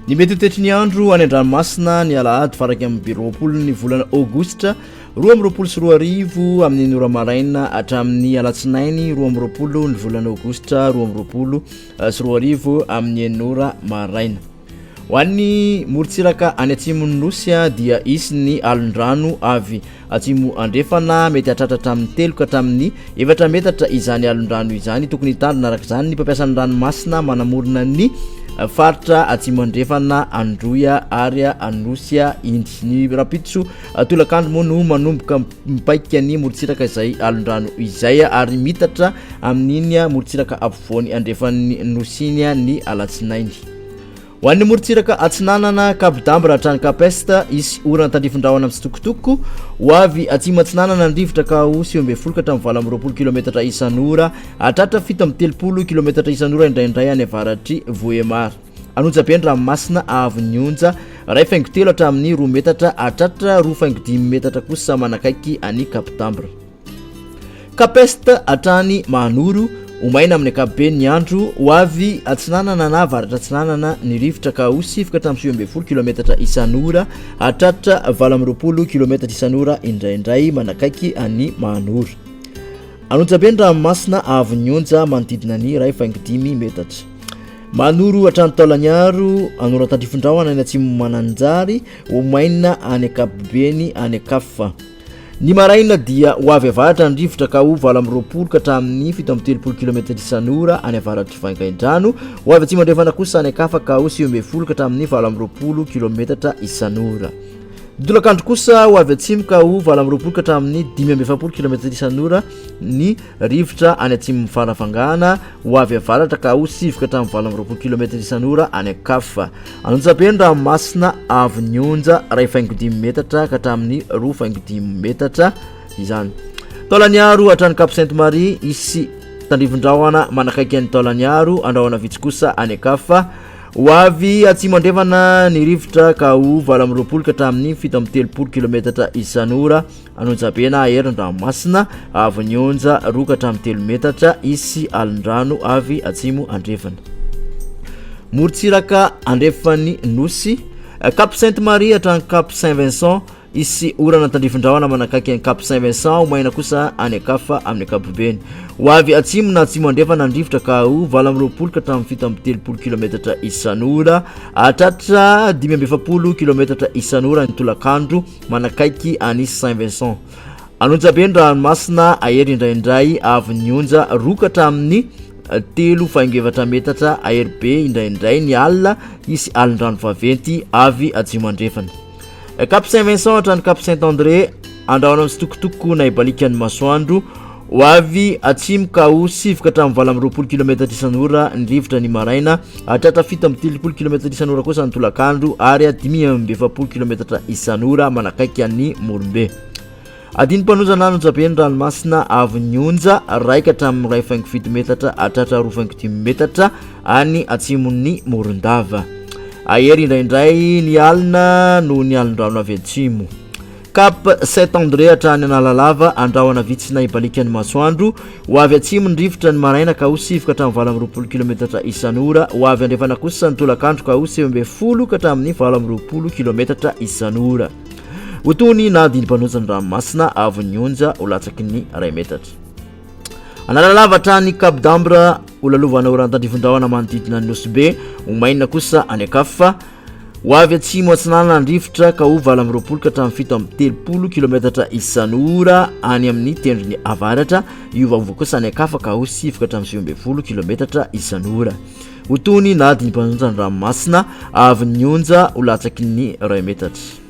Ny mety toetriny andro any an-dranomasina ny alahady faraky amin'ny 20 ny volana Aogositra 2024 amin'ny ora maraina hatramin'ny alatsinainy 2020 ny volana Aogositra 2024 amin'ny ora maraina. Ho an'ny morontsiraka any atsimon'ny nosy dia isy ny alon-drano avy atsimo andrefana mety hatratra amin'ny 3 ka hatramin'ny 4 metatra izany alon-drano izany. Tokony hitandrina araka izany ny mpampiasa ny ranomasina manamorona ny faritra atsimo andrefana androya arya anosya indy. Ny rapitso tolakandro moa no manomboka mipaika ny morontsiraka izay alon-drano izay ary mitatra amin'iny morontsiraka ampovoany andrefan'ny nosiny ny alatsinainy. Ho an'ny morontsiraka atsinanana kabodamba rahatrany kapesta isy orana tandrifondrahona mitsitokotoko ho avy atsimo atsinanana ny rivotra ka ho 20 ka hatramin'ny 20 kilometatra isan'ora hatratra 7 kilometatra isan'ora indraindray any avaratry voemary. Anonjabe ny ranomasina avy onja 1.3 hatramin'ny 2 metatra hatratra 2.5 metatra kosa manakaiky any kabodamba. Kapesta hatrany manoro umaina amin'ny ankapobeny ny andro ho avy atsinanana na avaratra atsinanana ny rivotra ka ho 7 ka hatramin'ny 20 kilometatra isan'ora hatratra 20 kilometatra isan'ora indraindray manakaiky any manoro. Anonjabe ny ranomasina avy onja manodidina ny 1.5 metatra. Manoro hatrany taolaniaro anora tandrifondrahona any atsimo mananjary umaina any ankapobeny any akafa. Ny maraina dia ho avy avaratra ny rivotra ka ho 20 ka hatramin'ny 17 kilometatra isan'ora any avaratry vangaindrano ho avy atsimo andrefana kosa any akafa ka ho 20 ka hatramin'ny 20 kilometatra isan'ora. Tolakandro kosa ho avy atsimo ka ho 20 ka hatramin'ny 17 kilometatra isan'ora ny rivotra any atsimo faravangana ho avy avaratra ka ho 7 ka hatramin'ny 20 kilometatra isan'ora any akafa. Anonjabe ny ranomasina avy onja 1.5 metatra ka hatramin'ny 2.5 metatra izany. Taolaniaro hatrany Cap Sainte-Marie isy tandrifondrahona manakaiky any taolaniaro andrahona vitsy kosa any akafa ho avy atsimo andrefana ny rivotra ka ho 20 ka hatramin'ny 17 kilometatra isan'ora. Anonjabe na ahery ny ranomasina avy onja 2 ka hatramin'ny 3 metatra isy alon-drano avy atsimo andrefana. Morontsiraka andrefan'ny nosy Cap Sainte-Marie hatrany Cap Saint-Vincent isy orana tandrifondrahona manakaiky any Cap Saint-Vincent umaina kosa any akafa amin'ny ankapobeny ho avy atsimo na atsimo andrefana ny rivotra ka ho 20 ka hatramin'ny 17 kilometatra isan'ora hatratra 17 kilometatra isan'ora ny tolakandro manakaiky any Saint-Vincent. Anonjabe ny ranomasina ahery indraindray avy onja 2 ka hatramin'ny 3.7 metatra ahery be indraindray ny alina isy alon-drano vaventy avy atsimo andrefana. Cap Saint-Vincent hatrany Cap Saint-André andrahona mitsitokotoko na ibalikan'ny masoandro ho avy atsimo ka ho 7 ka hatramin'ny 20 kilometatra isan'ora ny rivotra ny maraina hatratra 17 kilometatra isan'ora kosa ny tolakandro ary 17 kilometatra isan'ora manakaiky any Morombe. Adiny mpanozana anonjabe ny ranomasina avy onja 1 ka hatramin'ny 1.5 metatra hatratra 2.5 metatra any atsimon'ny Morondava. Ahery indraindray ny alina no ny alon-drano avy atsimo. Cap Saint-André hatrany analalava andrahona vitsy na ibalikan'ny masoandro ho avy atsimo ny rivotra ny maraina ka ho 7 ka hatramin'ny 20 kilometatra isan'ora ho avy andrefana kosa ny tolakandro ka ho 17 ka hatramin'ny 20 kilometatra isan'ora. Otony na adiny mpanozana ranomasina avy onja ho latsaky ny 2 metatra. Analalava hatrany Cap d'Ambre ho lalovana orana tandrifondrahona manodidina ny nosy be umaina kosa any akafa ho avy atsimo atsinanana ny rivotra ka ho 20 ka hatramin'ny 17 kilometatra isan'ora any amin'ny tendrony avaratra io vaovao kosa any akafa ka ho 7 ka hatramin'ny 17 kilometatra isan'ora. Otony na adiny mpanozana ranomasina avy onja ho latsaky ny 2 metatra.